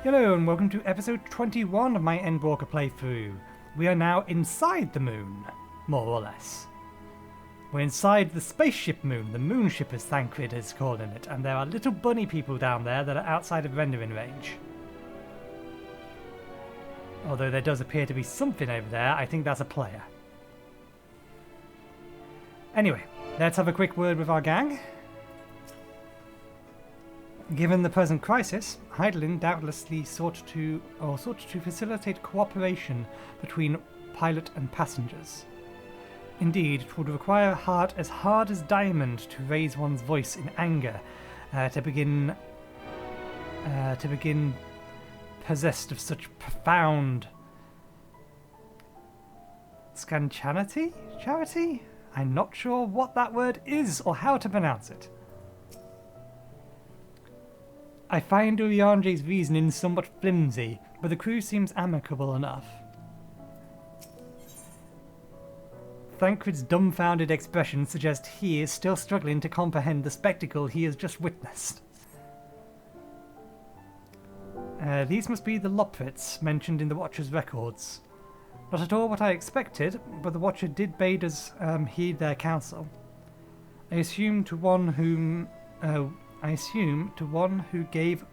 Hello and welcome to episode 21 of my Endwalker playthrough. We are now inside the moon, more or less. We're inside the spaceship moon, the moonship as Thancred is calling it, and there are little bunny people down there that are outside of rendering range. Although there does appear to be something over there, I think that's a player. Anyway, let's have a quick word with our gang. Given the present crisis, Heidelin doubtlessly sought to facilitate cooperation between pilot and passengers. Indeed, it would require a heart as hard as diamond to raise one's voice in anger, to begin possessed of such profound charity? I'm not sure what that word is or how to pronounce it. I find Uriange's reasoning somewhat flimsy, but the crew seems amicable enough. Thancred's dumbfounded expression suggests he is still struggling to comprehend the spectacle he has just witnessed. These must be the Loporrits mentioned in the Watcher's records. Not at all what I expected, but the Watcher did bade us heed their counsel. I assume the one who gave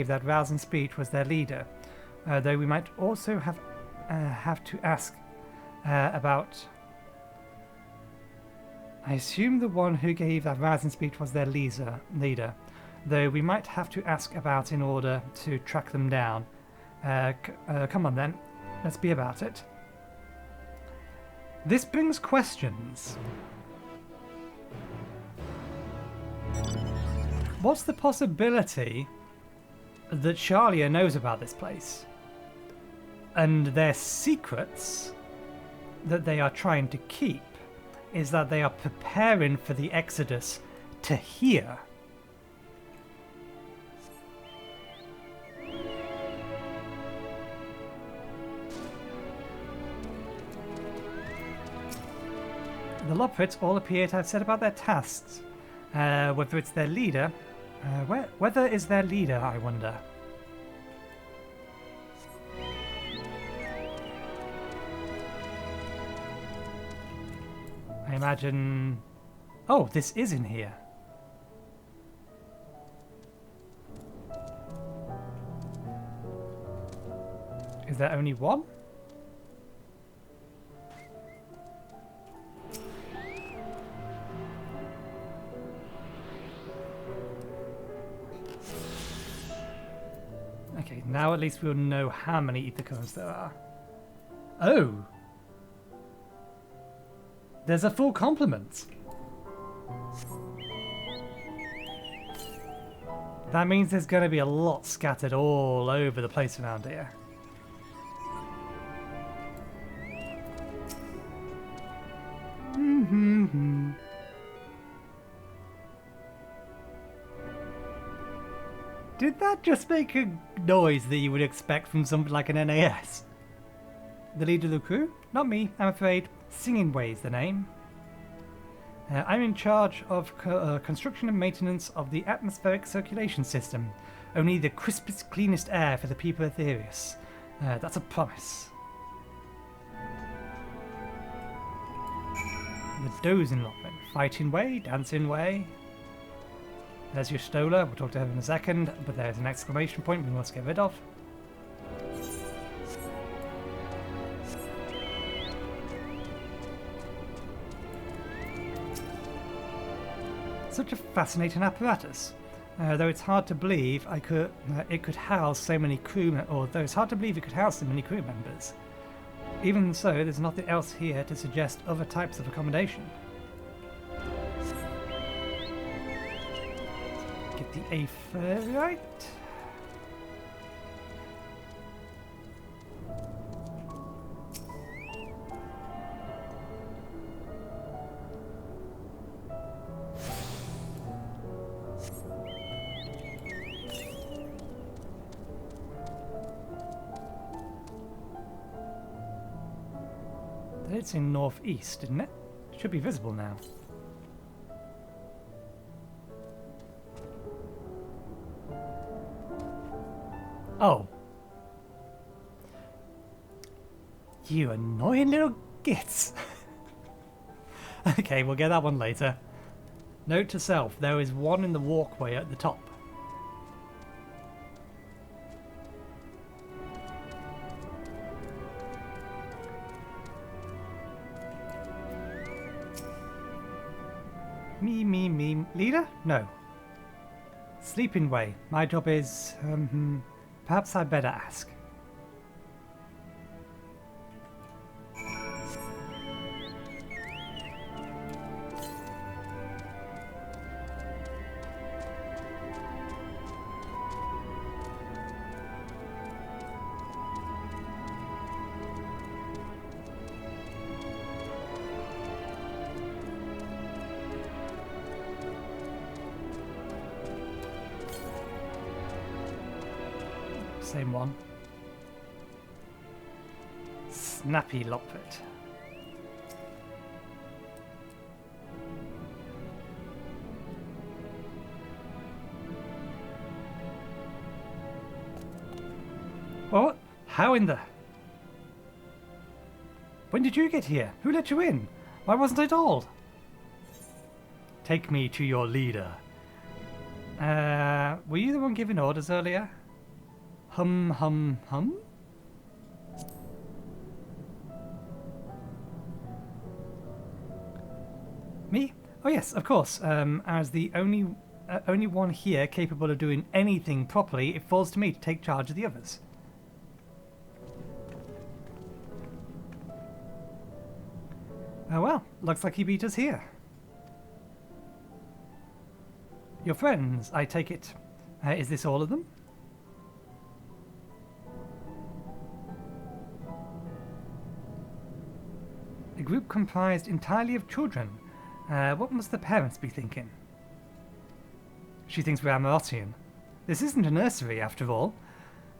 that rousing speech was their leader, though we might also have to ask about. I assume the one who gave that rousing speech was their leader, though we might have to ask about in order to track them down. Come on then, let's be about it. This brings questions. What's the possibility that Charlia knows about this place? And their secrets that they are trying to keep is that they are preparing for the Exodus to here. The Loporrits all appear to have said about their tasks. Whether it's their leader... whether is their leader, I wonder. I imagine... Oh, this is in here. Is there only one? Okay, now at least we'll know how many ether currents there are. Oh! There's a full complement! That means there's going to be a lot scattered all over the place around here. Did that just make a noise that you would expect from something like an NAS? The leader of the crew? Not me, I'm afraid. Singing Way's the name. I'm in charge of construction and maintenance of the atmospheric circulation system. Only the crispest, cleanest air for the people of Ethereus. That's a promise. The dozing Lopin. Fighting Way, dancing Way. There's your Stola, we'll talk to her in a second, but there's an exclamation point we must get rid of. Such a fascinating apparatus. Though it's hard to believe it could house so many crew members. Even so, there's nothing else here to suggest other types of accommodation. Get the aether right. It's in northeast, isn't it? It should be visible now. Oh. You annoying little gits. Okay, we'll get that one later. Note to self, there is one in the walkway at the top. Me. Leader? No. Sleeping way. My job is, perhaps I'd better ask. Same one. Snappy Loporrit. What? How in the... When did you get here? Who let you in? Why wasn't I told? Take me to your leader. Were you the one giving orders earlier? Hum? Me? Oh yes, of course. As the only one here capable of doing anything properly, it falls to me to take charge of the others. Oh well, looks like he beat us here. Your friends, I take it. Is this all of them? A group comprised entirely of children. What must the parents be thinking? She thinks we're Amarottian. This isn't a nursery, after all.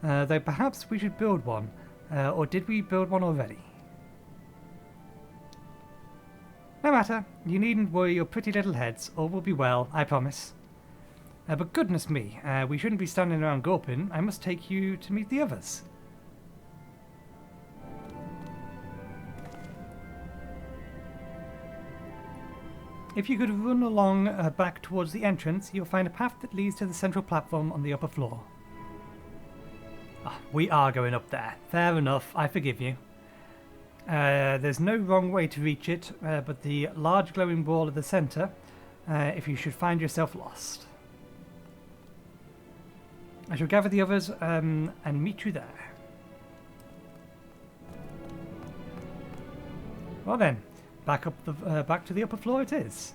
Though perhaps we should build one. Or did we build one already? No matter. You needn't worry your pretty little heads. All will be well, I promise. But goodness me, we shouldn't be standing around gawping. I must take you to meet the others. If you could run along back towards the entrance, you'll find a path that leads to the central platform on the upper floor. We are going up there. Fair enough, I forgive you. There's no wrong way to reach it, but the large glowing wall at the centre, if you should find yourself lost. I shall gather the others and meet you there. Well then. Back to the upper floor it is.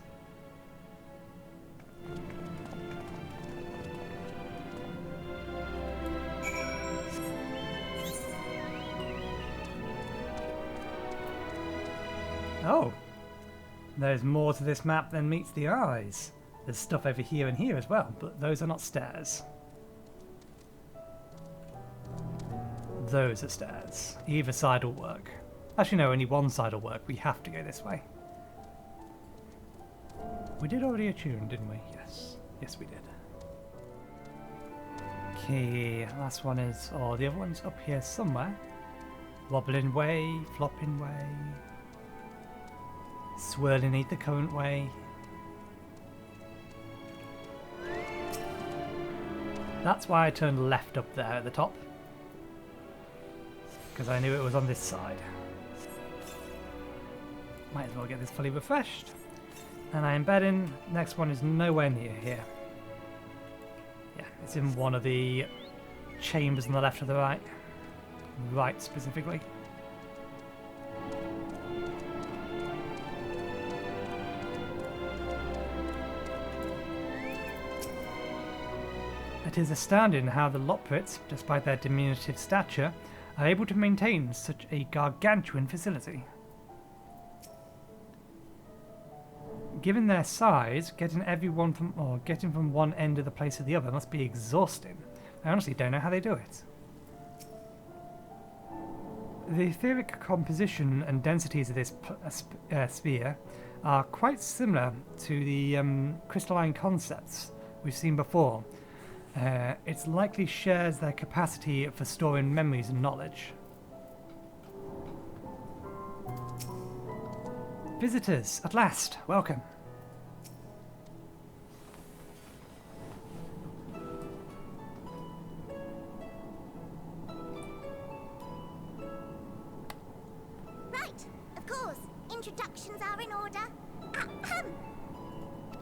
Oh, there's more to this map than meets the eyes. There's stuff over here and here as well, but those are not stairs. Those are stairs. Either side will work. Actually, no, only one side will work. We have to go this way. We did already attune, didn't we? Yes. Yes, we did. Okay, last one is... Oh, the other one's up here somewhere. Wobbling way, flopping way. Swirling the current way. That's why I turned left up there at the top. Because I knew it was on this side. Might as well get this fully refreshed. And I am betting next one is nowhere near here. Yeah, it's in one of the chambers on the left or the right. Right, specifically. It is astounding how the Loporrits, despite their diminutive stature, are able to maintain such a gargantuan facility. Given their size, getting from one end of the place to the other must be exhausting. I honestly don't know how they do it. The etheric composition and densities of this sphere are quite similar to the crystalline concepts we've seen before, It likely shares their capacity for storing memories and knowledge. Visitors, at last, welcome. Right, of course. Introductions are in order. Ahem.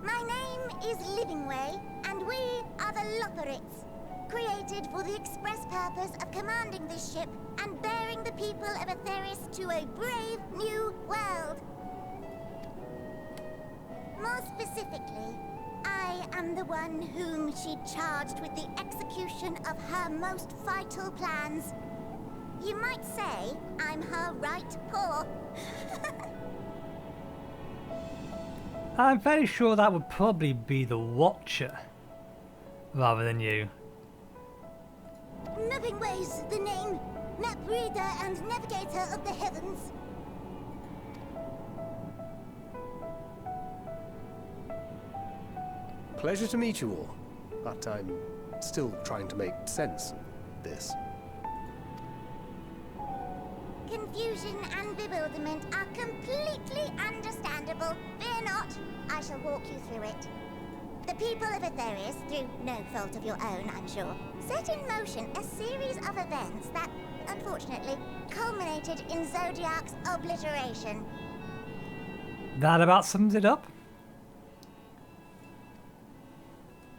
My name is Livingway, and we are the Loporrits, created for the express purpose of commanding this ship and bearing the people of Etheris to a brave new world. More specifically, I am the one whom she charged with the execution of her most vital plans. You might say I'm her right paw. I'm fairly sure that would probably be the Watcher, rather than you. Livingway's the name, map reader and navigator of the heavens. Pleasure to meet you all, but I'm still trying to make sense of this. Confusion and bewilderment are completely understandable. Fear not, I shall walk you through it. The people of Etheris, through no fault of your own, I'm sure, set in motion a series of events that, unfortunately, culminated in Zodiac's obliteration. That about sums it up.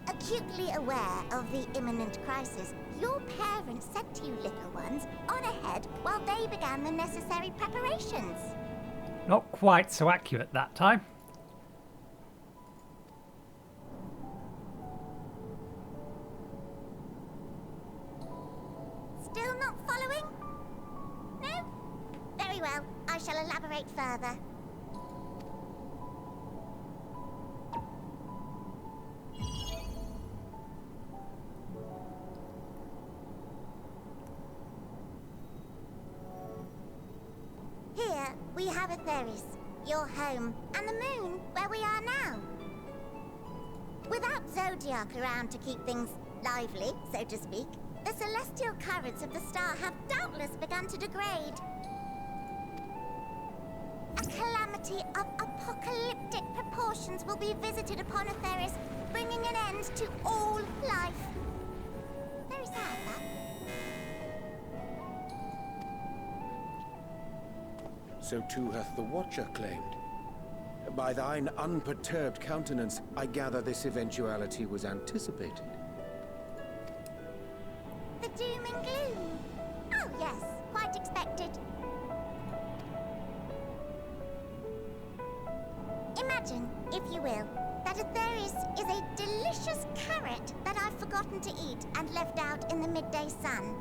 Acutely aware of the imminent crisis, your parents sent you little ones on ahead while they began the necessary preparations. Not quite so accurate that time. Still not following? No? Very well, I shall elaborate further. Here, we have Etheris, your home, and the moon, where we are now. Without Zodiac around to keep things lively, so to speak, the celestial currents of the star have doubtless begun to degrade. A calamity of apocalyptic proportions will be visited upon Etheris, bringing an end to all life. Very sad, that. So too hath the Watcher claimed. By thine unperturbed countenance, I gather this eventuality was anticipated. The doom and gloom. Oh yes, quite expected. Imagine, if you will, that Etheris is a delicious carrot that I've forgotten to eat and left out in the midday sun.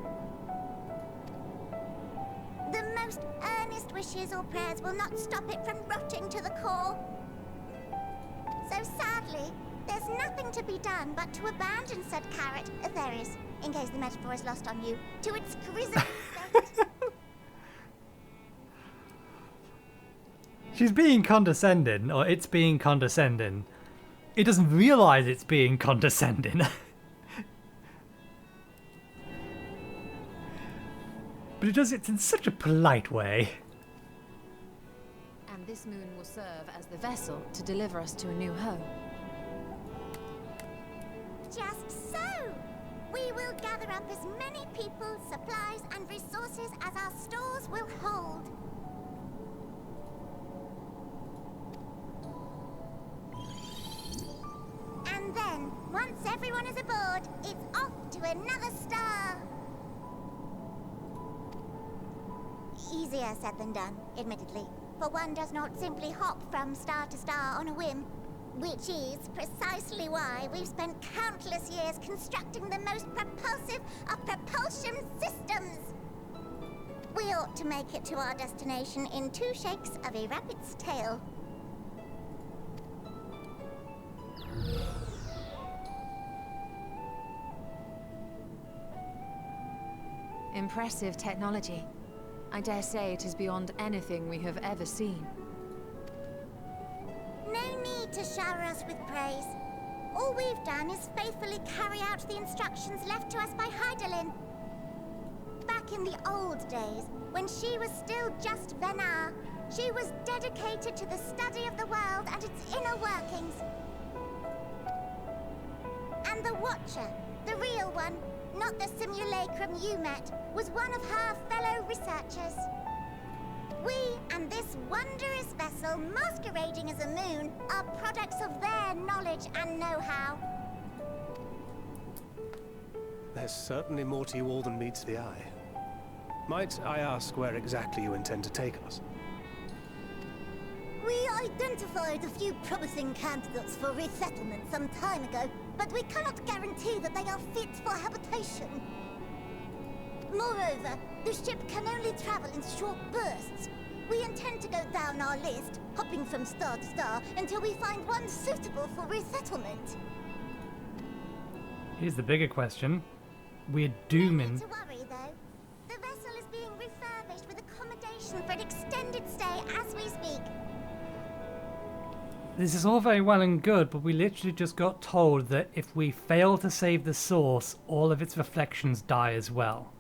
The most earnest wishes or prayers will not stop it from rotting to the core. So sadly, there's nothing to be done but to abandon said carrot, Etheris, in case the metaphor is lost on you, to its grisly state. She's being condescending, or it's being condescending. It doesn't realise it's being condescending. But it does it in such a polite way. And this moon will serve as the vessel to deliver us to a new home. Just so! We will gather up as many people, supplies, and resources as our stores will hold. And then, once everyone is aboard, it's off to another star. Easier said than done, admittedly, for one does not simply hop from star to star on a whim, which is precisely why we've spent countless years constructing the most propulsive of propulsion systems. We ought to make it to our destination in 2 shakes of a rabbit's tail. Impressive technology. I dare say it is beyond anything we have ever seen. No need to shower us with praise. All we've done is faithfully carry out the instructions left to us by Hydaelyn. Back in the old days, when she was still just Venar, she was dedicated to the study of the world and its inner workings. And the Watcher, the real one, not the simulacrum you met, was one of her fellow researchers. We and this wondrous vessel masquerading as a moon are products of their knowledge and know-how. There's certainly more to you all than meets the eye. Might I ask where exactly you intend to take us? We identified a few promising candidates for resettlement some time ago, but we cannot guarantee that they are fit for habitation. Moreover, the ship can only travel in short bursts. We intend to go down our list, hopping from star to star, until we find one suitable for resettlement. Here's the bigger question. We're No dooming. need to worry, though. The vessel is being refurbished with accommodation for an extended stay as we speak. This is all very well and good, but we literally just got told that if we fail to save the source, all of its reflections die as well.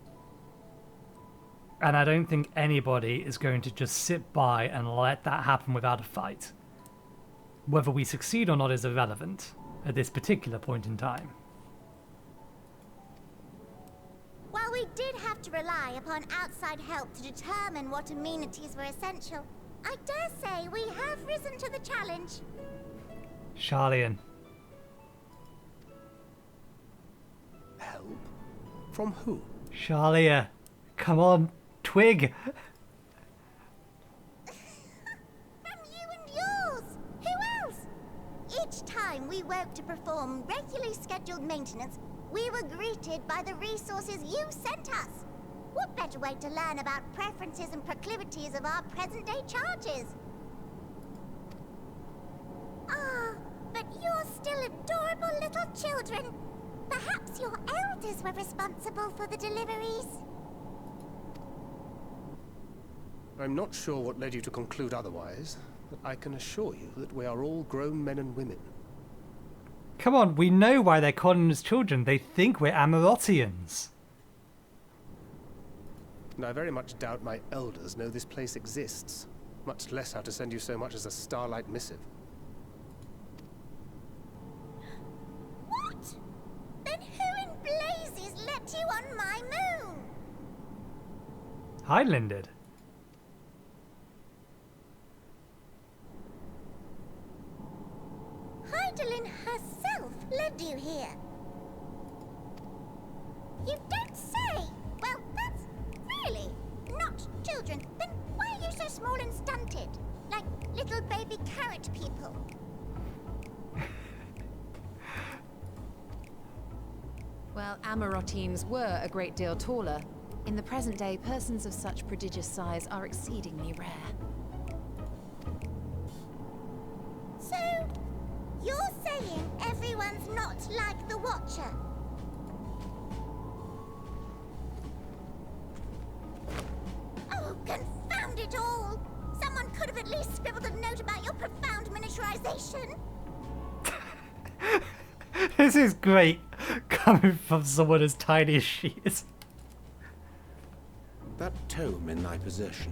And I don't think anybody is going to just sit by and let that happen without a fight. Whether we succeed or not is irrelevant at this particular point in time. While we did have to rely upon outside help to determine what amenities were essential, I dare say we have risen to the challenge. Charlian. Help? From who? Charlia. Come on. Twig. From you and yours! Who else? Each time we woke to perform regularly scheduled maintenance, we were greeted by the resources you sent us. What better way to learn about preferences and proclivities of our present-day charges? Ah, but you're still adorable little children. Perhaps your elders were responsible for the deliveries. I'm not sure what led you to conclude otherwise, but I can assure you that we are all grown men and women. Come on, we know why they're calling us children. They think we're Amarottians. And I very much doubt my elders know this place exists, much less how to send you so much as a starlight missive. What? Then who in blazes let you on my moon? Hydaelyn did. Hydaelyn herself led you here. You don't say! Well, that's really not children. Then why are you so small and stunted? Like little baby carrot people. Well, Amarottines were a great deal taller. In the present day, persons of such prodigious size are exceedingly rare. So, you're saying everyone's not like the Watcher? Oh, confound it all! Someone could have at least scribbled a note about your profound miniaturization. This is great, coming from someone as tiny as she is. That tome in thy possession.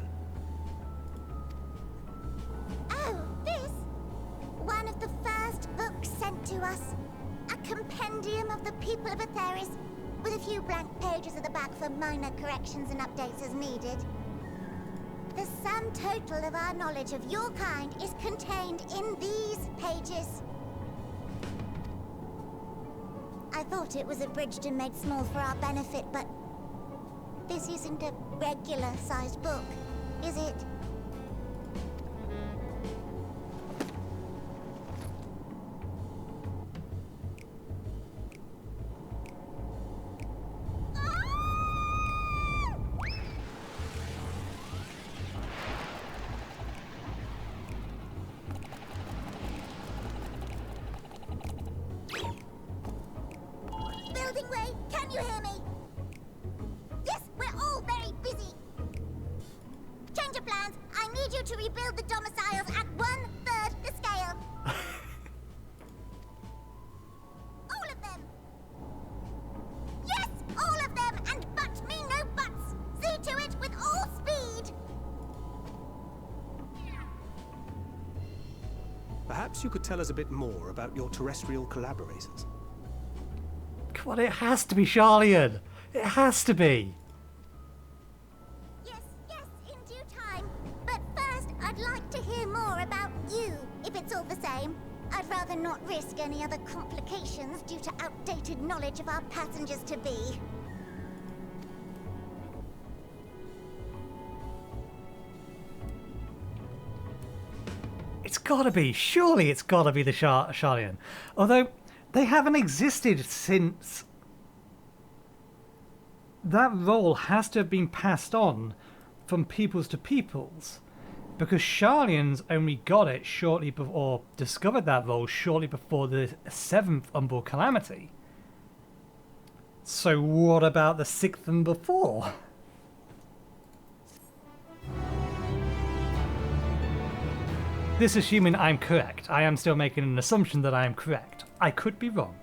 Oh, this? One of the first books sent to us. A compendium of the people of Aetheris, with a few blank pages at the back for minor corrections and updates as needed. The sum total of our knowledge of your kind is contained in these pages. I thought it was abridged and made small for our benefit, but this isn't a regular-sized book, is it? Building way, can you hear me? Yes, we're all very busy. Change of plans. I need you to rebuild the domiciles at 1/3 the scale. Perhaps you could tell us a bit more about your terrestrial collaborators. Come on, it has to be Charlian. It has to be. Yes, in due time. But first, I'd like to hear more about you, if it's all the same. I'd rather not risk any other complications due to outdated knowledge of our passengers-to-be. It's gotta be. Surely it's gotta be the Charlian. Although, they haven't existed since... That role has to have been passed on from peoples to peoples. Because Charlians only got it shortly before, or discovered that role shortly before the 7th Umbral Calamity. So what about the 6th and before? This assuming I'm correct. I am still making an assumption that I am correct. I could be wrong.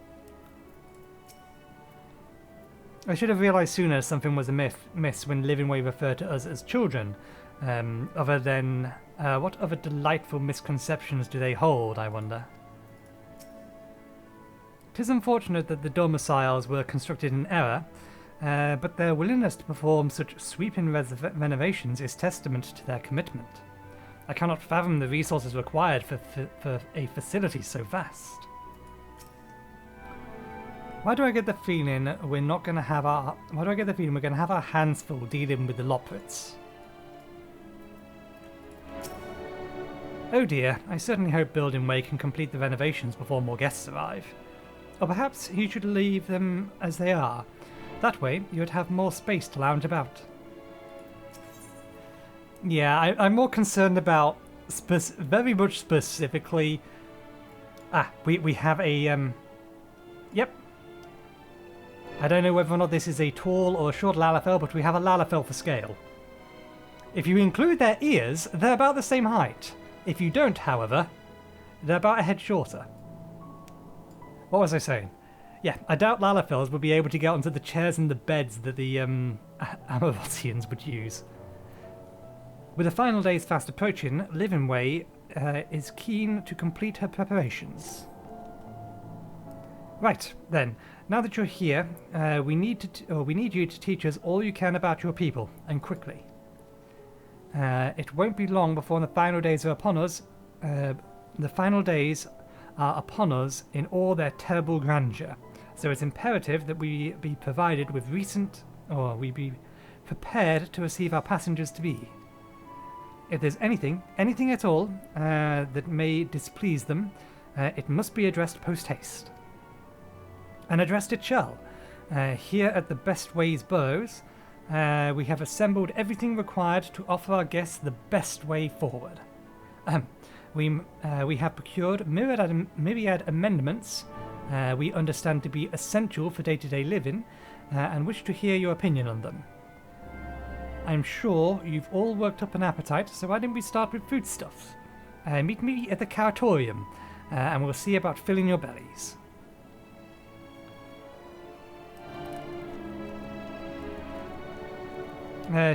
I should have realised sooner something was amiss when Livingway referred to us as children. Other than... what other delightful misconceptions do they hold, I wonder? 'Tis unfortunate that the domiciles were constructed in error, but their willingness to perform such sweeping renovations is testament to their commitment. I cannot fathom the resources required for a facility so vast. Why do I get the feeling we're not going to have our... Why do I get the feeling we're going to have our hands full dealing with the Loporrits? Oh dear, I certainly hope Buildingway can complete the renovations before more guests arrive. Or perhaps he should leave them as they are. That way, you would have more space to lounge about. Yeah, I'm more concerned about very much specifically... we have a... Yep. I don't know whether or not this is a tall or a short Lalafell, but we have a Lalafell for scale. If you include their ears, they're about the same height. If you don't, however, they're about a head shorter. What was I saying? Yeah, I doubt Lalafells would be able to get onto the chairs and the beds that the Amarothians would use. With the final days fast approaching, Livingway is keen to complete her preparations. Right, then. Now that you're here, we need you to teach us all you can about your people, and quickly. It won't be long before the final days are upon us. The final days are upon us in all their terrible grandeur. So it's imperative that we be provided with we be prepared to receive our passengers to be. If there's anything at all, that may displease them, it must be addressed post-haste. And addressed it shall. Here at the Best Ways Burrows, we have assembled everything required to offer our guests the best way forward. We have procured myriad amendments we understand to be essential for day-to-day living, and wish to hear your opinion on them. I'm sure you've all worked up an appetite, so why don't we start with foodstuffs? Meet me at the Curatorium, and we'll see about filling your bellies.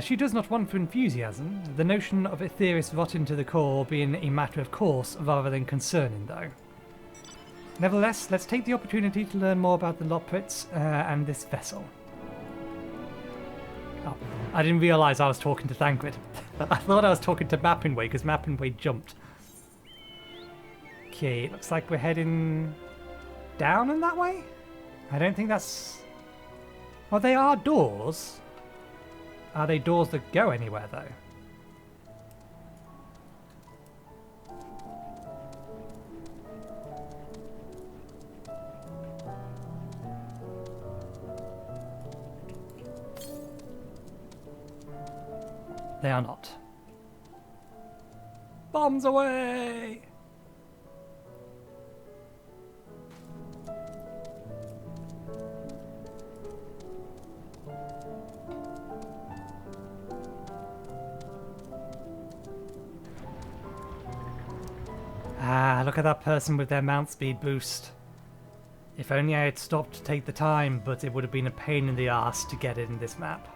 She does not want for enthusiasm, the notion of Aetheris rotting to the core being a matter of course rather than concerning, though. Nevertheless, let's take the opportunity to learn more about the Loporrits and this vessel. Oh, I didn't realise I was talking to Thancred. I thought I was talking to Mappingway because Mappingway jumped. Okay, it looks like we're heading down in that way? I don't think that's... Well, they are doors. Are they doors that go anywhere, though? They are not. Bombs away! Ah, look at that person with their mount speed boost. If only I had stopped to take the time, but it would have been a pain in the arse to get it in this map.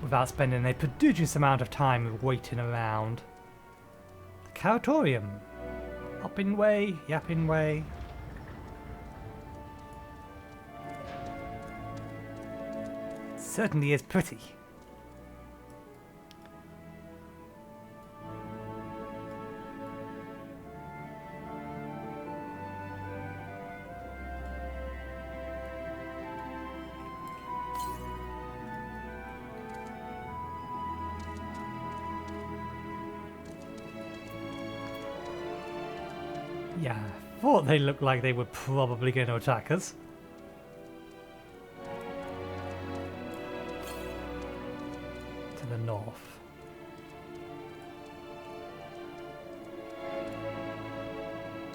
Without spending a prodigious amount of time waiting around. The Curatorium. Hopping way, yapping way. Certainly is pretty. Yeah, thought they looked like they were probably going to attack us. To the north.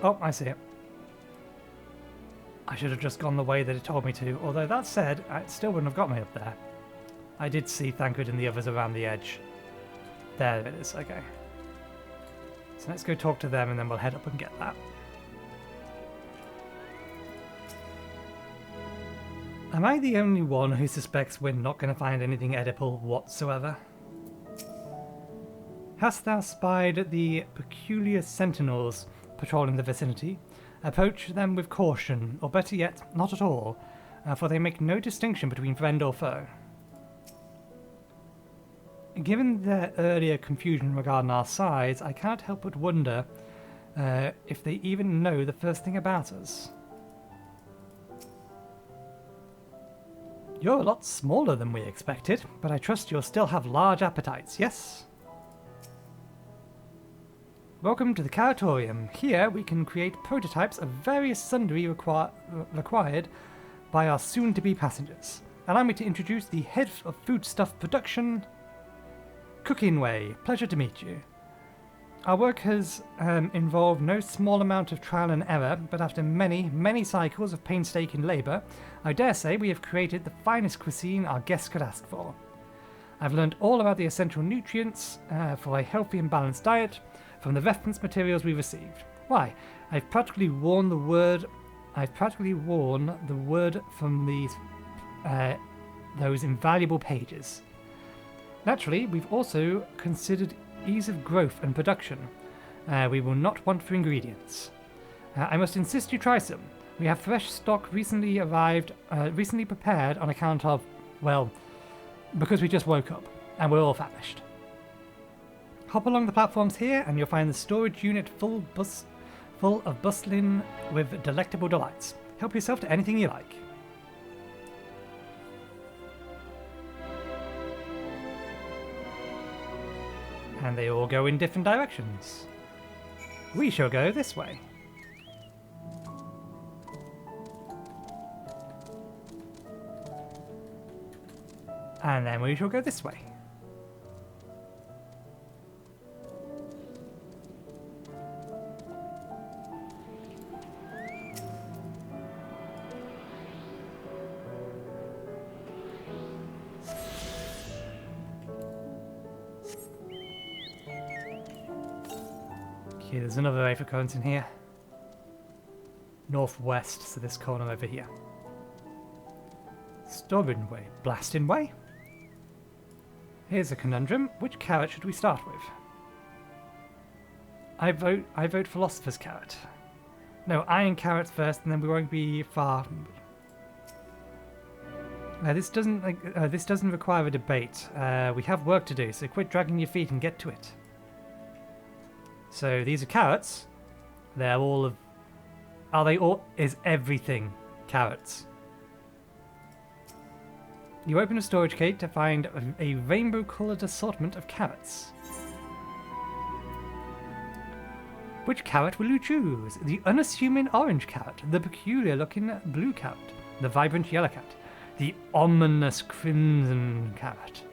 Oh, I see it. I should have just gone the way that it told me to, although that said, it still wouldn't have got me up there. I did see Thancred and the others around the edge. There it is, okay. So let's go talk to them and then we'll head up and get that. Am I the only one who suspects we're not going to find anything edible whatsoever? Hast thou spied the peculiar sentinels patrolling the vicinity? Approach them with caution, or better yet, not at all, for they make no distinction between friend or foe. Given their earlier confusion regarding our size, I can't help but wonder if they even know the first thing about us. You're a lot smaller than we expected, but I trust you'll still have large appetites, yes? Welcome to the Curatorium. Here we can create prototypes of various sundry required by our soon-to-be passengers. Allow me to introduce the head of foodstuff production, Cooking Way. Pleasure to meet you. Our work has involved no small amount of trial and error, but after many, many cycles of painstaking labour, I dare say we have created the finest cuisine our guests could ask for. I've learned all about the essential nutrients for a healthy and balanced diet from the reference materials we received. Why, I've practically worn the word from these those invaluable pages. Naturally, we've also considered ease of growth and production. We will not want for ingredients. I must insist you try some. We have fresh stock recently prepared on account of, well, because we just woke up and we're all famished. Hop along the platforms here and you'll find the storage unit full of bustling with delectable delights. Help yourself to anything you like. And they all go in different directions. We shall go this way. And then we shall go this way. Okay, there's another way for cones in here. Northwest, so this corner over here. Storming Way, Blasting Way. Here's a conundrum. Which carrot should we start with? I vote Philosopher's Carrot. No, Iron Carrots first, and then we won't be far. This doesn't require a debate. We have work to do, so quit dragging your feet and get to it. So these are carrots. They're all of... Are they all... Is everything carrots? You open a storage crate to find a rainbow-coloured assortment of carrots. Which carrot will you choose? The unassuming orange carrot, the peculiar-looking blue carrot, the vibrant yellow carrot, the ominous crimson carrot.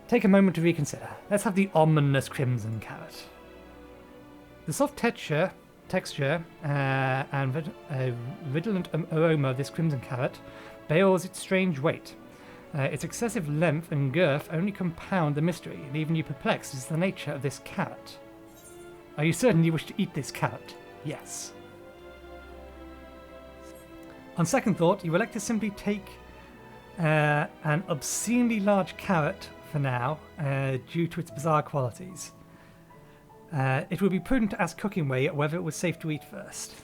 Take a moment to reconsider. Let's have the ominous crimson carrot. The soft texture and redolent aroma of this crimson carrot bears its strange weight. Its excessive length and girth only compound the mystery, leaving you perplexed as to the nature of this carrot. Are you certain you wish to eat this carrot? Yes. On second thought, you elect to simply take an obscenely large carrot for now, due to its bizarre qualities. It would be prudent to ask Cooking Way whether it was safe to eat first.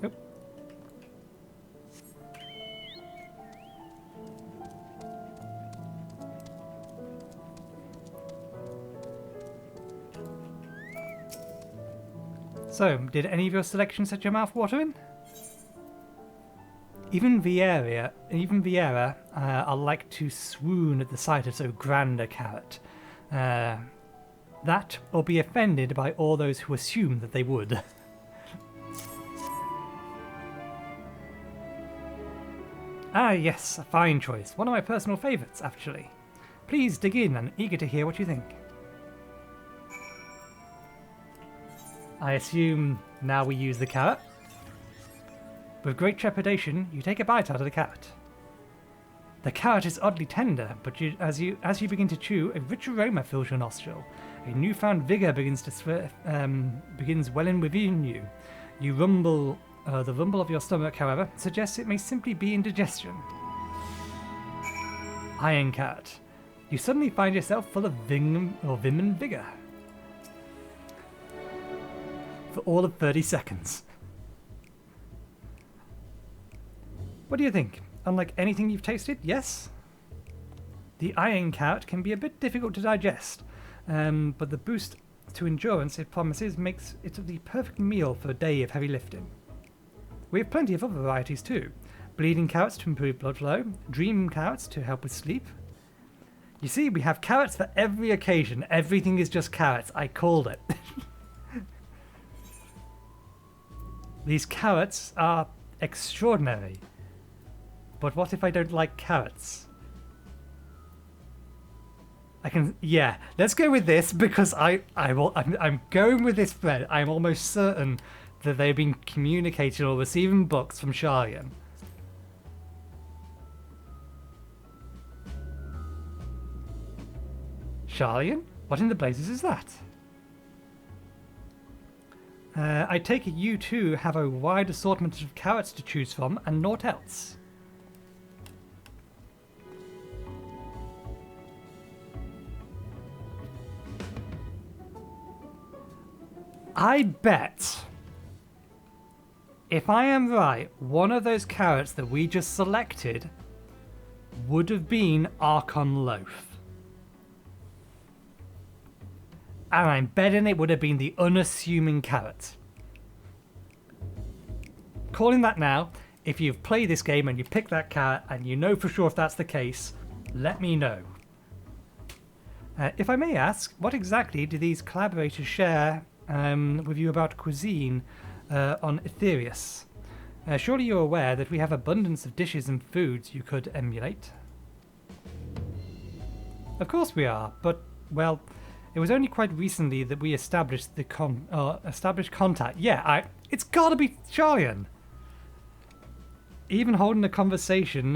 Oop. So, did any of your selections set your mouth watering? Even Vieira are like to swoon at the sight of so grand a carrot. That, or be offended by all those who assume that they would. Ah yes, a fine choice. One of my personal favourites, actually. Please dig in, I'm eager to hear what you think. I assume now we use the carrot. With great trepidation, you take a bite out of the carrot. The carrot is oddly tender, but as you begin to chew, a rich aroma fills your nostril. A newfound vigour begins welling within you. You rumble. The rumble of your stomach, however, suggests it may simply be indigestion. Iron carrot. You suddenly find yourself full of vim and vigour. For all of 30 seconds. What do you think? Unlike anything you've tasted, yes? The iron carrot can be a bit difficult to digest, but the boost to endurance it promises makes it the perfect meal for a day of heavy lifting. We have plenty of other varieties too. Bleeding carrots to improve blood flow, dream carrots to help with sleep. You see, we have carrots for every occasion. Everything is just carrots. I called it. These carrots are extraordinary. But what if I don't like carrots? Yeah, let's go with this because I'm going with this thread. I'm almost certain that they've been communicating or receiving books from Sharian. Sharian? What in the blazes is that? I take it you too have a wide assortment of carrots to choose from and naught else. I bet, if I am right, one of those carrots that we just selected would have been Archon Loaf. And I'm betting it would have been the unassuming carrot. Calling that now, if you've played this game and you pick that carrot and you know for sure if that's the case, let me know. If I may ask, what exactly do these collaborators share with you about cuisine on Etherius? Surely you're aware that we have abundance of dishes and foods you could emulate. Of course we are, but, well, it was only quite recently that we established established contact. Yeah, it's gotta be Sharian! Even holding a conversation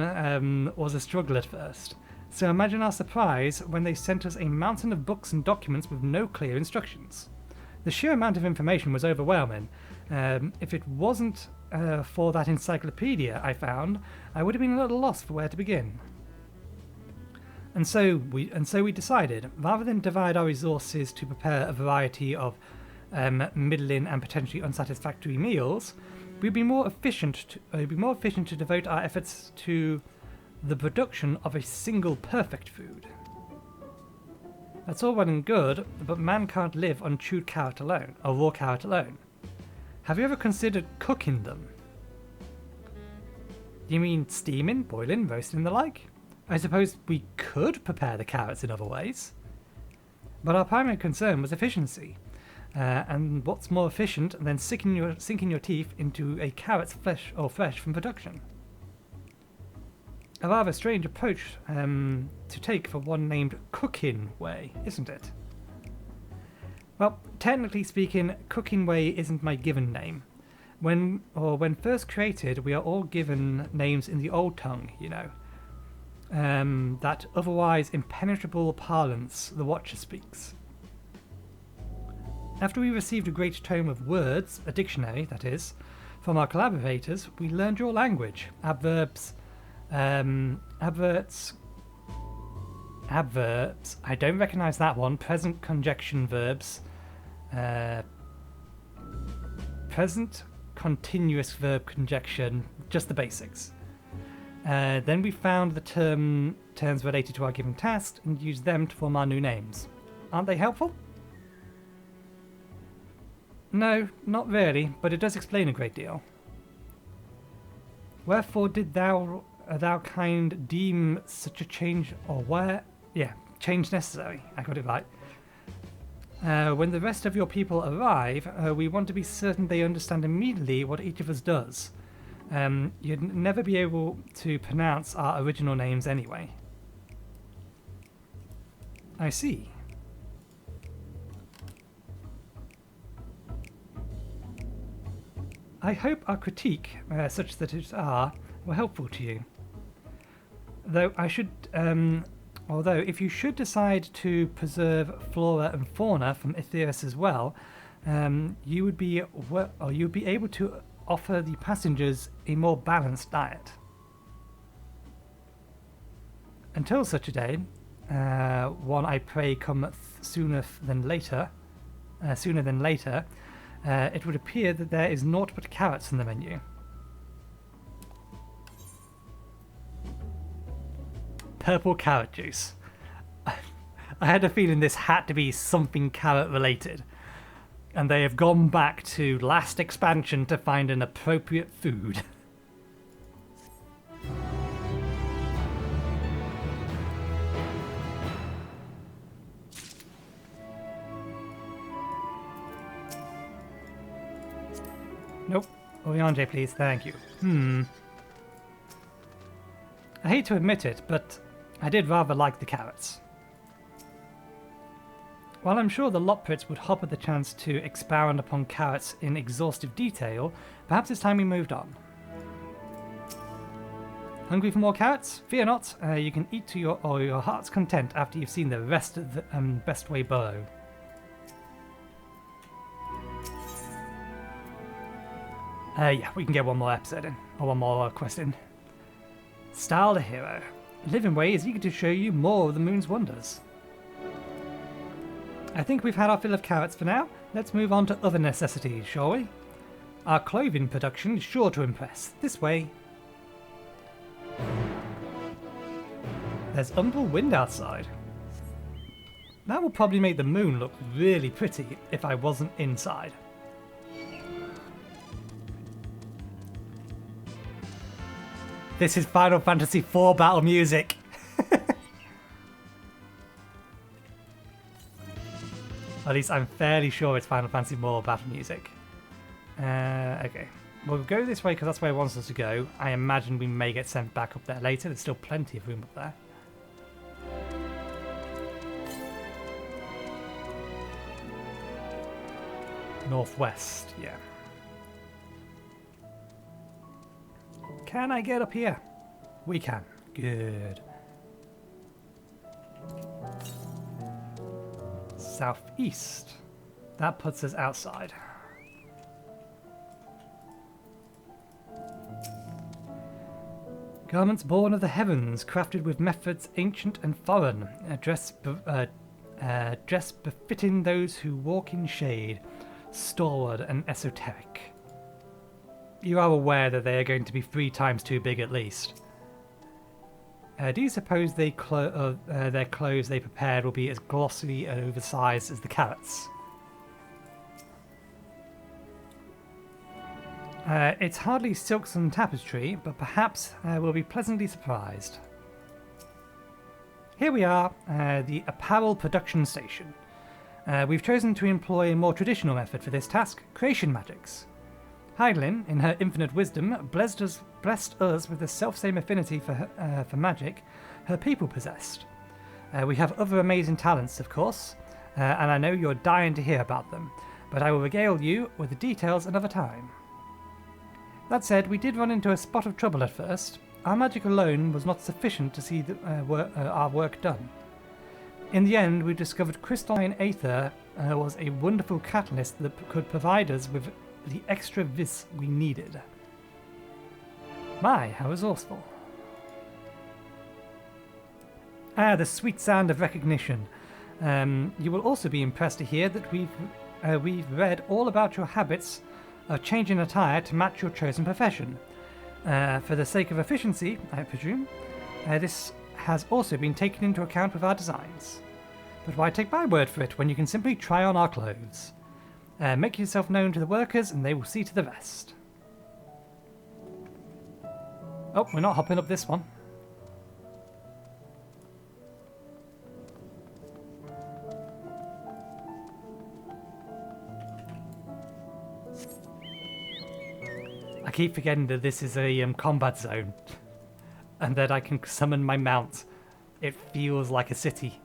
was a struggle at first. So imagine our surprise when they sent us a mountain of books and documents with no clear instructions. The sheer amount of information was overwhelming. If it wasn't for that encyclopedia I found, I would have been a little lost for where to begin. And so we decided, rather than divide our resources to prepare a variety of middling and potentially unsatisfactory meals, we'd be more efficient to devote our efforts to the production of a single perfect food. That's all well and good, but man can't live on chewed carrot alone, or raw carrot alone. Have you ever considered cooking them? Do you mean steaming, boiling, roasting and the like? I suppose we could prepare the carrots in other ways. But our primary concern was efficiency. And what's more efficient than sinking your teeth into a carrot's flesh from production? A rather strange approach to take for one named Cooking Way, isn't it? Well, technically speaking, Cooking Way isn't my given name. When first created, we are all given names in the old tongue, you know. That otherwise impenetrable parlance the Watcher speaks. After we received a great tome of words, a dictionary, that is, from our collaborators, we learned your language, adverbs, adverts, Adverbs. I don't recognise that one. Present conjunction verbs. Present continuous verb conjunction. Just the basics. Then we found the terms related to our given task and used them to form our new names. Aren't they helpful? No, not really, but it does explain a great deal. Wherefore did thou kind deem such a change, or where? Yeah, change necessary. I got it right. When the rest of your people arrive, we want to be certain they understand immediately what each of us does. You'd never be able to pronounce our original names anyway. I see. I hope our critique, such that it are, were helpful to you. Although if you should decide to preserve flora and fauna from Etheirys as well, you would be able to offer the passengers a more balanced diet. Until such a day, one I pray cometh sooner than later, it would appear that there is naught but carrots in the menu. Purple carrot juice. I had a feeling this had to be something carrot related. And they have gone back to last expansion to find an appropriate food. Nope. Oriange, please. Thank you. I hate to admit it, but I did rather like the carrots. While I'm sure the Loporrits would hop at the chance to expound upon carrots in exhaustive detail, perhaps it's time we moved on. Hungry for more carrots? Fear not, you can eat to your heart's content after you've seen the rest of the Bestway Burrow. Yeah, we can get one more episode in, or one more quest in. Style the hero. Livingway is eager to show you more of the moon's wonders. I think we've had our fill of carrots for now. Let's move on to other necessities, shall we? Our clothing production is sure to impress. This way. There's umbral wind outside. That will probably make the moon look really pretty if I wasn't inside. This is Final Fantasy IV battle music. At least I'm fairly sure it's Final Fantasy IV battle music. Okay. We'll go this way because that's where it wants us to go. I imagine we may get sent back up there later. There's still plenty of room up there. Northwest, yeah. Can I get up here? We can. Good. Southeast. That puts us outside. Garments born of the heavens, crafted with methods ancient and foreign, dress befitting those who walk in shade, stalwart and esoteric. You are aware that they are going to be 3 times too big at least. Do you suppose their clothes they prepared will be as glossy and oversized as the carrots? It's hardly silks and tapestry, but perhaps we'll be pleasantly surprised. Here we are, the apparel production station. We've chosen to employ a more traditional method for this task, creation magics. Heidelin, in her infinite wisdom, blessed us with the selfsame affinity for magic her people possessed. We have other amazing talents, of course, and I know you're dying to hear about them, but I will regale you with the details another time. That said, we did run into a spot of trouble at first. Our magic alone was not sufficient to see our work done. In the end, we discovered crystalline aether was a wonderful catalyst that could provide us with the extra vis we needed. My, how resourceful. Ah, the sweet sound of recognition. You will also be impressed to hear that we've read all about your habits of changing attire to match your chosen profession. For the sake of efficiency, I presume, this has also been taken into account with our designs. But why take my word for it when you can simply try on our clothes? Make yourself known to the workers and they will see to the rest. Oh, we're not hopping up this one. I keep forgetting that this is a combat zone and that I can summon my mount. It feels like a city.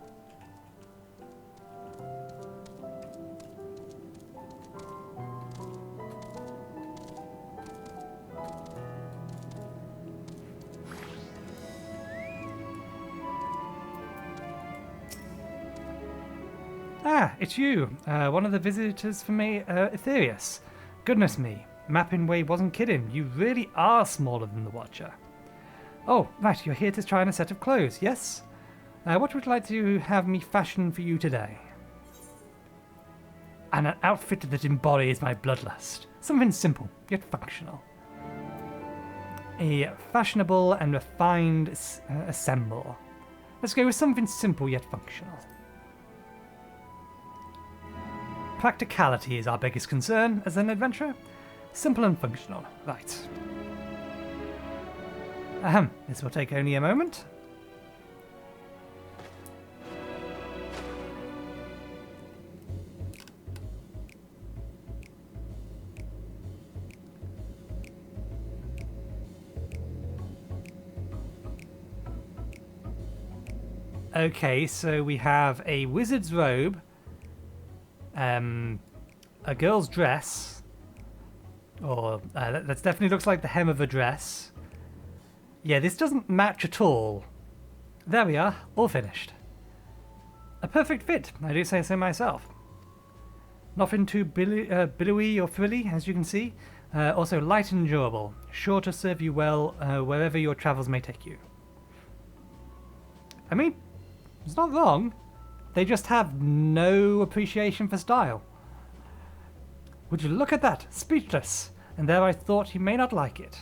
Ah, it's you, one of the visitors from Etherius. Goodness me, Mapping Way wasn't kidding. You really are smaller than the Watcher. Oh, right, you're here to try on a set of clothes, yes? What would you like to have me fashion for you today? An outfit that embodies my bloodlust. Something simple, yet functional. A fashionable and refined assemble. Let's go with something simple yet functional. Practicality is our biggest concern as an adventurer. Simple and functional. Right. This will take only a moment. Okay, so we have a wizard's robe, a girl's dress, or that definitely looks like the hem of a dress. Yeah, this doesn't match at all. There we are, all finished. A perfect fit, I do say so myself. Nothing too billowy or frilly, as you can see. Also light and durable, sure to serve you well wherever your travels may take you. I mean, it's not wrong. They just have no appreciation for style. Would you look at that? Speechless. And there I thought you may not like it.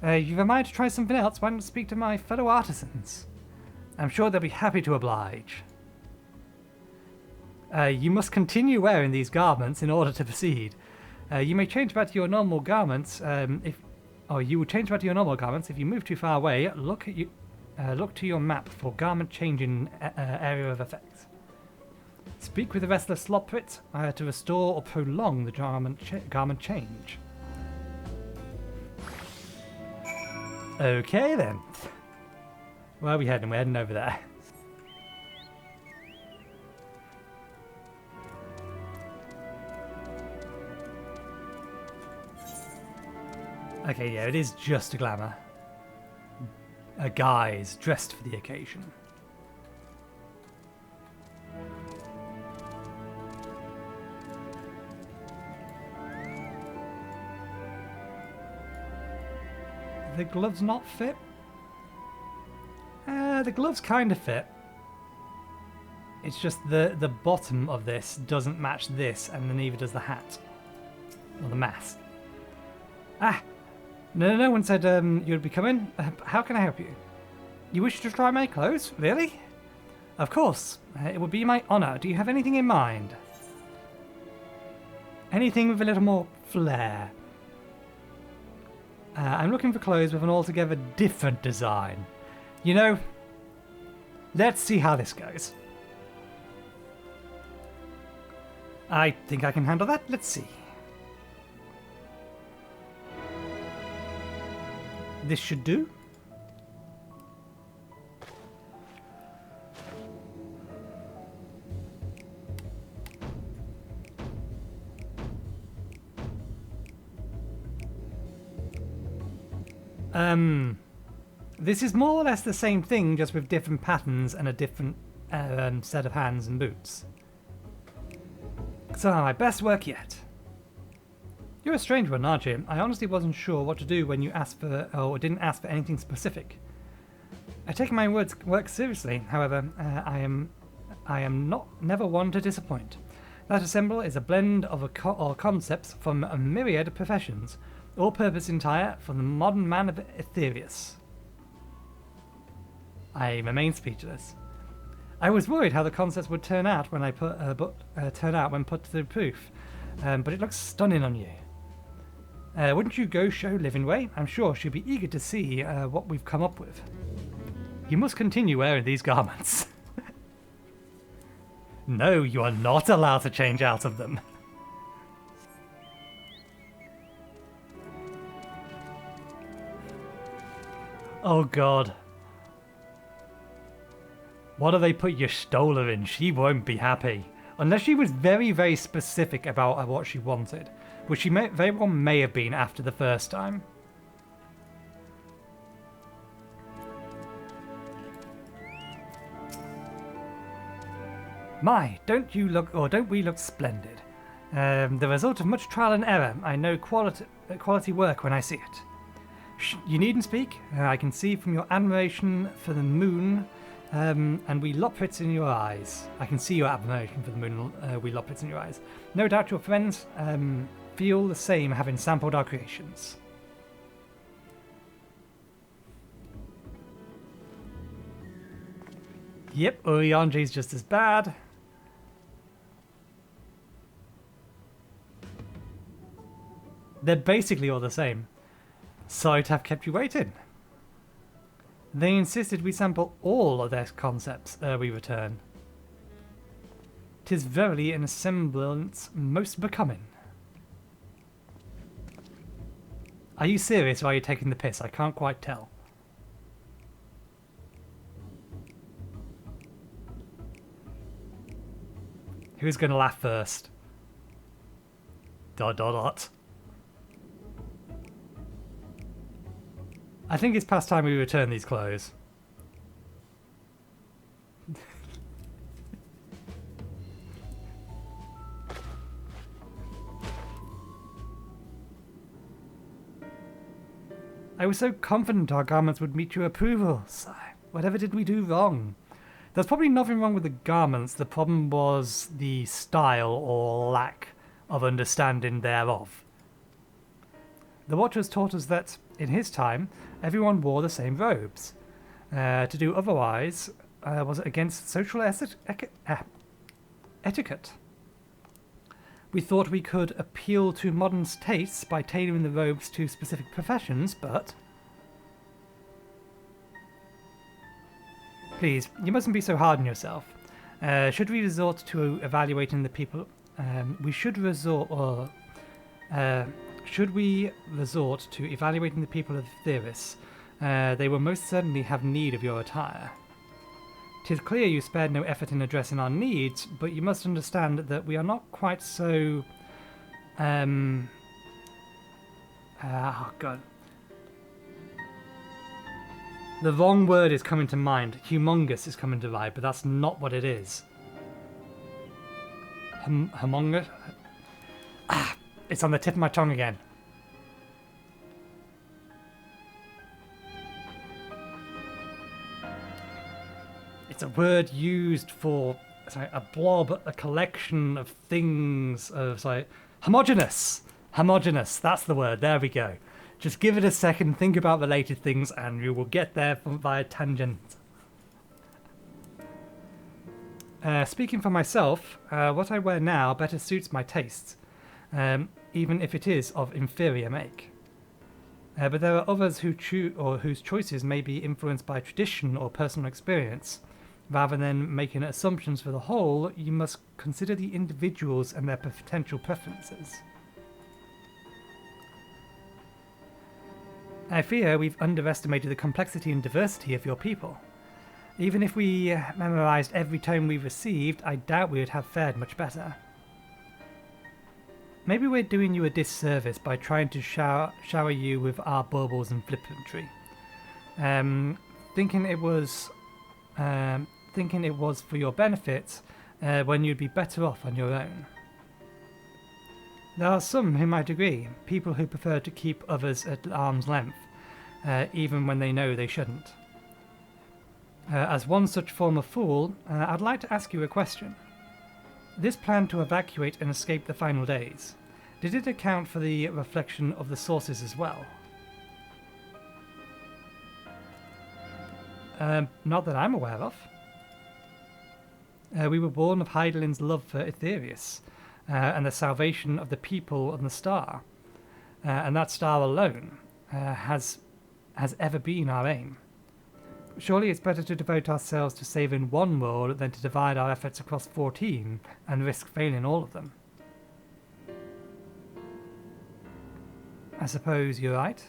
You've a mind to try something else? Why don't you speak to my fellow artisans? I'm sure they'll be happy to oblige. You must continue wearing these garments in order to proceed. You may change back to your normal garments you will change back to your normal garments if you move too far away. Look to your map for garment changing area of effect. Speak with the restless Loporrits to restore or prolong the garment change. Okay then. Where are we heading? We're heading over there. Okay, yeah, it is just a glamour. Guys dressed for the occasion. The gloves not fit? The gloves kind of fit. It's just the bottom of this doesn't match this, and then neither does the hat. Or the mask. Ah! No one said you'd be coming. How can I help you? You wish to try my clothes? Really? Of course. It would be my honour. Do you have anything in mind? Anything with a little more flair. I'm looking for clothes with an altogether different design. You know, let's see how this goes. I think I can handle that. Let's see. This should do. This is more or less the same thing, just with different patterns and a different set of hands and boots. So my best work yet. You're a strange one, aren't you? I honestly wasn't sure what to do when you asked for, or didn't ask for anything specific. I take my work seriously, however, I am never one to disappoint. That assemble is a blend of or concepts from a myriad of professions, all purpose entire for the modern man of Etherius. I remain speechless. I was worried how the concepts would turn out when put to the proof, but it looks stunning on you. Wouldn't you go show Livingway? I'm sure she'll be eager to see what we've come up with. You must continue wearing these garments. No, you are not allowed to change out of them. Oh god. What do they put your Stola in? She won't be happy. Unless she was very, very specific about what she wanted. Which she very well may have been after the first time. My, don't we look splendid? The result of much trial and error. I know quality work when I see it. You needn't speak. I can see from your admiration for the moon, and we Loporrits in your eyes. I can see your admiration for the moon, we Loporrits in your eyes. No doubt your friends feel the same, having sampled our creations. Yep, Urianji's just as bad. They're basically all the same. Sorry to have kept you waiting. They insisted we sample all of their concepts ere we return. 'Tis verily an semblance most becoming. Are you serious or are you taking the piss? I can't quite tell. Who's going to laugh first? ... I think it's past time we return these clothes. I was so confident our garments would meet your approval. Whatever did we do wrong? There's probably nothing wrong with the garments. The problem was the style or lack of understanding thereof. The Watchers taught us that, in his time, everyone wore the same robes. To do otherwise was against social etiquette. We thought we could appeal to modern tastes by tailoring the robes to specific professions, but... Please, you mustn't be so hard on yourself. Should we resort to evaluating the people... Should we resort to evaluating the people of Theris, they will most certainly have need of your attire. 'Tis clear you spared no effort in addressing our needs, but you must understand that we are not quite so... oh god. The wrong word is coming to mind. Humongous is coming to mind, but that's not what it is. Humongous? It's on the tip of my tongue again. It's a word used for a blob, a collection of things, homogeneous. Homogeneous, that's the word, there we go. Just give it a second, think about related things, and you will get there via tangent. Speaking for myself, what I wear now better suits my tastes. Even if it is of inferior make. But there are others whose choices may be influenced by tradition or personal experience. Rather than making assumptions for the whole, you must consider the individuals and their potential preferences. I fear we've underestimated the complexity and diversity of your people. Even if we memorized every tome we received, I doubt we would have fared much better. Maybe we're doing you a disservice by trying to shower you with our baubles and flippancy. Thinking it was for your benefit when you'd be better off on your own. There are some who might agree, people who prefer to keep others at arm's length, even when they know they shouldn't. As one such former fool, I'd like to ask you a question. This plan to evacuate and escape the final days, did it account for the reflection of the sources as well? Not that I'm aware of. We were born of Heidelin's love for Aetherius, and the salvation of the people on the star. And that star alone has ever been our aim. Surely it's better to devote ourselves to saving one world than to divide our efforts across 14 and risk failing all of them. I suppose you're right.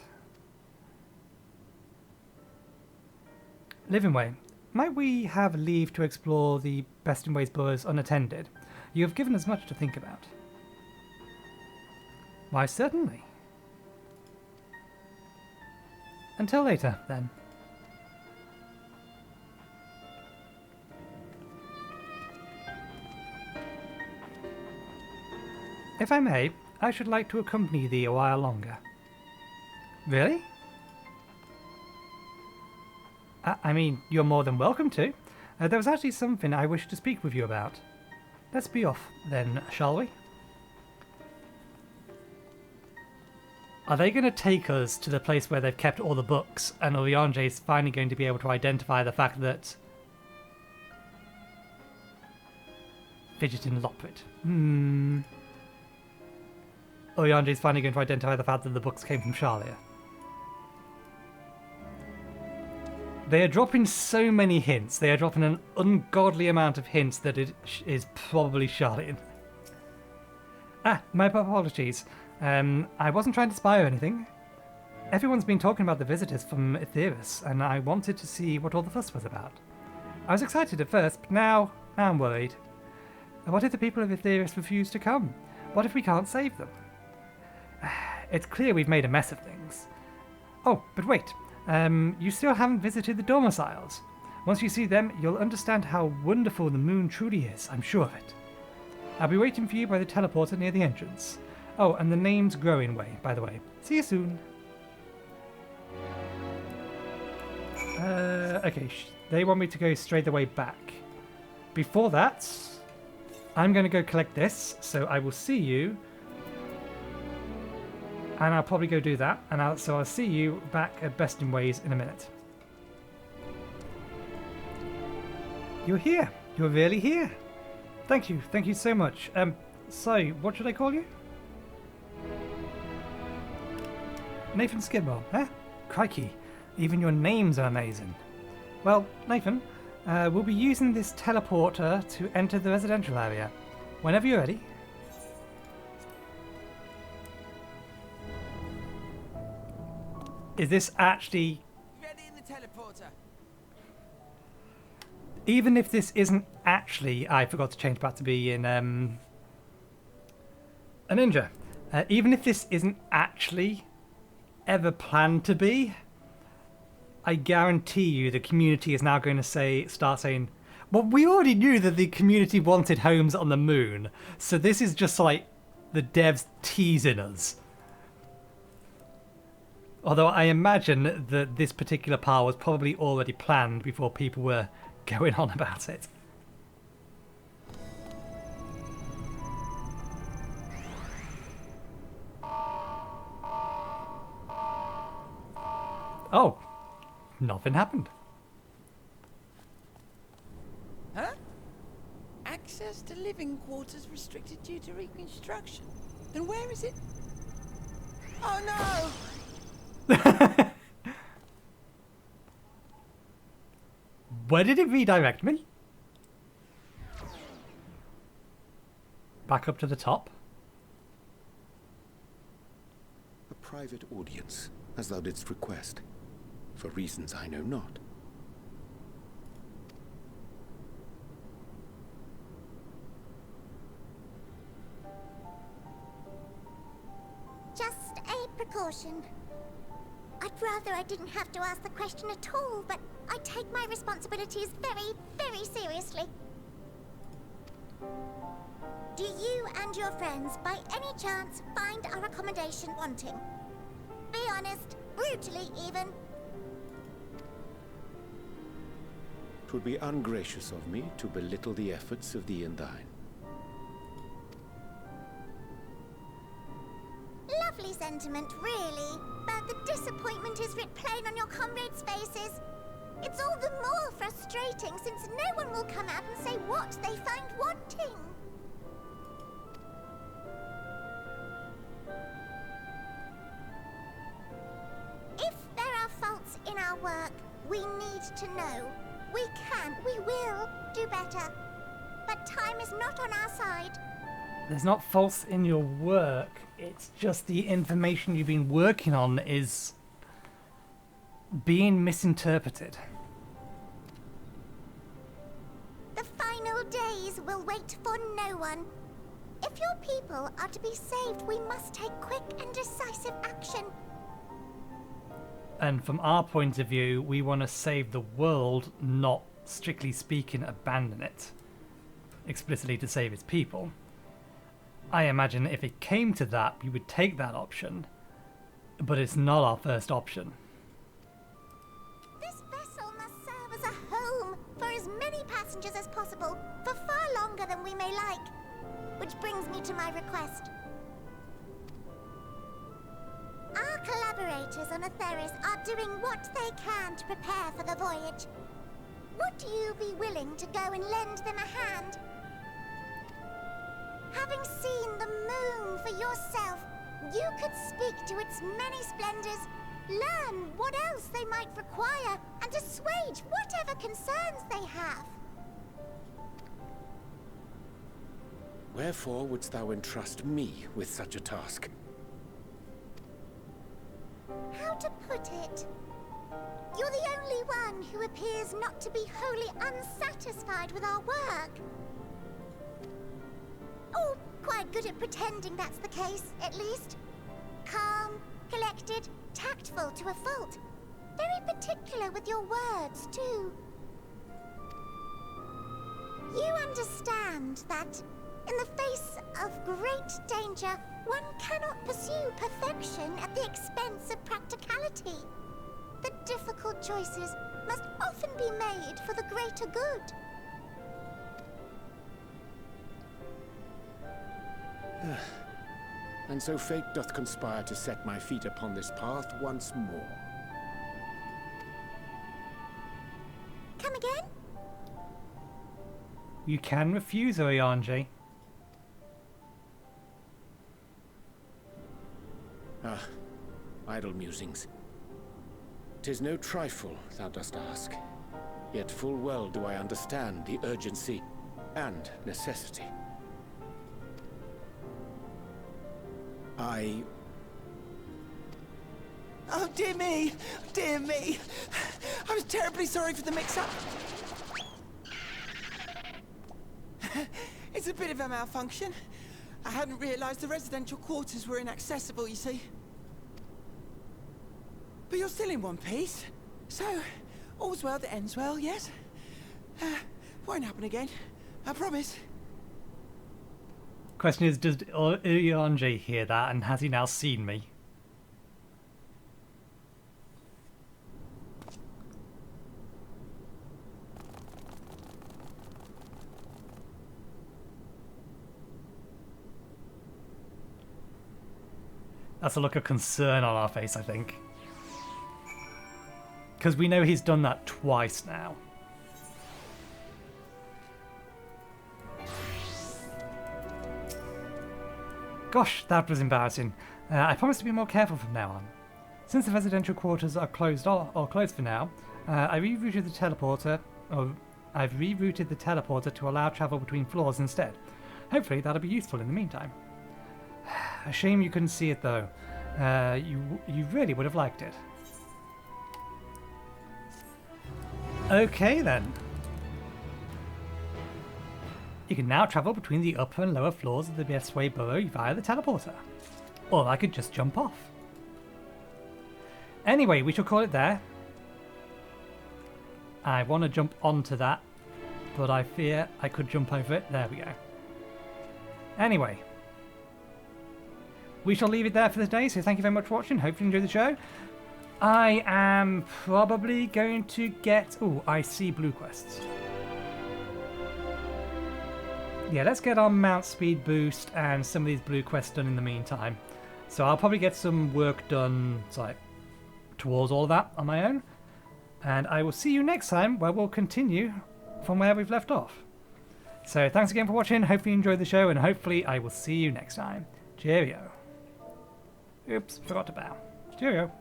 Livingway, might we have leave to explore the Bestingways boroughs unattended? You have given us much to think about. Why, certainly. Until later, then. If I may, I should like to accompany thee a while longer. Really? I mean, you're more than welcome to. There was actually something I wish to speak with you about. Let's be off, then, shall we? Are they going to take us to the place where they've kept all the books, and Oriange's finally going to be able to identify the fact that... Fidgeting Loporrit. Oriange's finally going to identify the fact that the books came from Charlia. They are dropping so many hints. They are dropping an ungodly amount of hints that it is probably Charlian. My apologies. I wasn't trying to spy or anything. Everyone's been talking about the visitors from Aetherius, and I wanted to see what all the fuss was about. I was excited at first, but now I'm worried. What if the people of Aetherius refuse to come? What if we can't save them? It's clear we've made a mess of things. Oh, but wait. You still haven't visited the domiciles. Once you see them, you'll understand how wonderful the moon truly is, I'm sure of it. I'll be waiting for you by the teleporter near the entrance. Oh, and the name's Growing Way, by the way. See you soon. Okay, they want me to go straight the way back. Before that, I'm going to go collect this, so I will see you. And I'll probably go do that, and I'll see you back at Bestingways in a minute. You're here. You're really here. Thank you so much. So, what should I call you? Nathan Skidmore, huh? Crikey, even your names are amazing. Well, Nathan, we'll be using this teleporter to enter the residential area. Whenever you're ready. Is this actually... Ready in the teleporter. Even if this isn't actually... I forgot to change back to be in a ninja. Even if this isn't actually ever planned to be, I guarantee you the community is now going to start saying, well, we already knew that the community wanted homes on the moon, so this is just like the devs teasing us. Although I imagine that this particular part was probably already planned before people were going on about it. Oh, nothing happened. Huh? Access to living quarters restricted due to reconstruction. Then where is it? Oh no! Where did it redirect me? Back up to the top. A private audience, as thou didst request, for reasons I know not. Just a precaution. I'd rather I didn't have to ask the question at all, but I take my responsibilities very, very seriously. Do you and your friends, by any chance, find our accommodation wanting? Be honest, brutally even. 'Twould be ungracious of me to belittle the efforts of thee and thine. Lovely sentiment, really. But the disappointment is writ plain on your comrades' faces. It's all the more frustrating since no one will come out and say what they find wanting. If there are faults in our work, we need to know. We can, we will do better. But time is not on our side. There's not faults in your work. It's just the information you've been working on is being misinterpreted. The final days will wait for no one. If your people are to be saved, we must take quick and decisive action. And from our point of view, we want to save the world, not, strictly speaking, abandon it. Explicitly to save its people. I imagine if it came to that, we would take that option. But it's not our first option. This vessel must serve as a home for as many passengers as possible, for far longer than we may like. Which brings me to my request. Our collaborators on Atheris are doing what they can to prepare for the voyage. Would you be willing to go and lend them a hand? Having seen the moon for yourself, you could speak to its many splendors, learn what else they might require, and assuage whatever concerns they have. Wherefore wouldst thou entrust me with such a task? How to put it? You're the only one who appears not to be wholly unsatisfied with our work. Oh, quite good at pretending that's the case, at least. Calm, collected, tactful to a fault. Very particular with your words, too. You understand that, in the face of great danger, one cannot pursue perfection at the expense of practicality. The difficult choices must often be made for the greater good. And so fate doth conspire to set my feet upon this path once more. Come again? You can refuse, Oyanji. Ah, idle musings. 'Tis no trifle thou dost ask. Yet full well do I understand the urgency and necessity. Oh, dear me! Dear me! I was terribly sorry for the mix-up. It's a bit of a malfunction. I hadn't realized the residential quarters were inaccessible, you see. But you're still in one piece. So, all's well that ends well, yes? Won't happen again. I promise. Question is, does Oyanji hear that, and has he now seen me? That's a look of concern on our face, I think. Because we know he's done that twice now. Gosh, that was embarrassing. I promise to be more careful from now on. Since the residential quarters are closed for now, I've rerouted the teleporter to allow travel between floors instead. Hopefully that'll be useful in the meantime. A shame you couldn't see it though. You really would have liked it. Okay then. You can now travel between the upper and lower floors of the Bestway Burrow via the teleporter. Or I could just jump off. Anyway, we shall call it there. I want to jump onto that, but I fear I could jump over it. There we go. Anyway. We shall leave it there for the day, so thank you very much for watching. Hope you enjoyed the show. I am probably going to get... Oh, I see blue quests. Yeah, let's get our mount speed boost and some of these blue quests done in the meantime. So I'll probably get some work done like towards all of that on my own. And I will see you next time where we'll continue from where we've left off. So thanks again for watching. Hopefully you enjoyed the show and hopefully I will see you next time. Cheerio. Oops, forgot to bow. Cheerio.